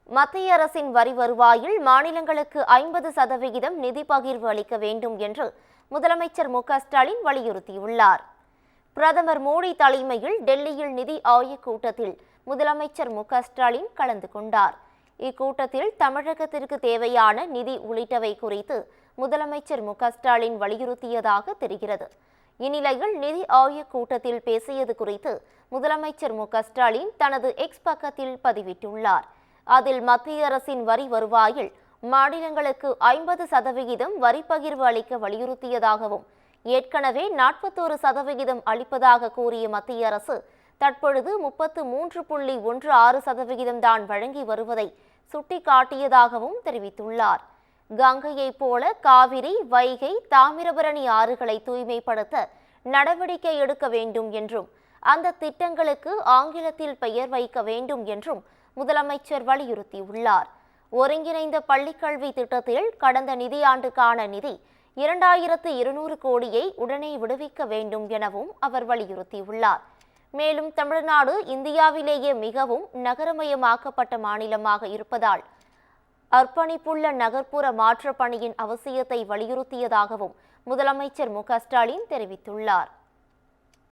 மத்திய அரசின் வரி வருவாயில் மாநிலங்களுக்கு 50% நிதி பகிர்வு அளிக்க வேண்டும் என்று முதலமைச்சர் மு க ஸ்டாலின் வலியுறுத்தியுள்ளார். பிரதமர் மோடி தலைமையில் டெல்லியில் நிதி ஆயோக் கூட்டத்தில் முதலமைச்சர் மு க ஸ்டாலின் கலந்து கொண்டார். இக்கூட்டத்தில் தமிழகத்திற்கு தேவையான நிதி உள்ளிட்டவை குறித்து முதலமைச்சர் மு க ஸ்டாலின் வலியுறுத்தியதாக தெரிகிறது. இந்நிலையில் நிதி ஆயோக் கூட்டத்தில் பேசியது குறித்து முதலமைச்சர் மு க ஸ்டாலின் தனது எக்ஸ் பக்கத்தில் பதிவிட்டுள்ளார். அதில் மத்திய அரசின் வரி வருவாயில் மாநிலங்களுக்கு 50% வரி பகிர்வு அளிக்க வலியுறுத்தியதாகவும், ஏற்கனவே 41% அளிப்பதாக கூறிய மத்திய அரசு தற்பொழுது 33.16% தான் வழங்கி வருவதை சுட்டிக்காட்டியதாகவும் தெரிவித்துள்ளார். கங்கையைப் போல காவிரி, வைகை, தாமிரபரணி ஆறுகளை தூய்மைப்படுத்த நடவடிக்கை எடுக்க வேண்டும் என்றும், அந்த திட்டங்களுக்கு ஆங்கிலத்தில் பெயர் வைக்க வேண்டும் என்றும் முதலமைச்சர் வலியுறுத்தியுள்ளார். ஒருங்கிணைந்த பள்ளிக்கல்வி திட்டத்தில் கடந்த நிதியாண்டுக்கான நிதி 2200 கோடியை உடனே விடுவிக்க வேண்டும் எனவும் அவர் வலியுறுத்தியுள்ளார். மேலும் தமிழ்நாடு இந்தியாவிலேயே மிகவும் நகரமயமாக்கப்பட்ட மாநிலமாக இருப்பதால் அர்ப்பணிப்புள்ள நகர்ப்புற மாற்றப் பணியின் அவசியத்தை வலியுறுத்தியதாகவும் முதலமைச்சர் மு க ஸ்டாலின் தெரிவித்துள்ளார்.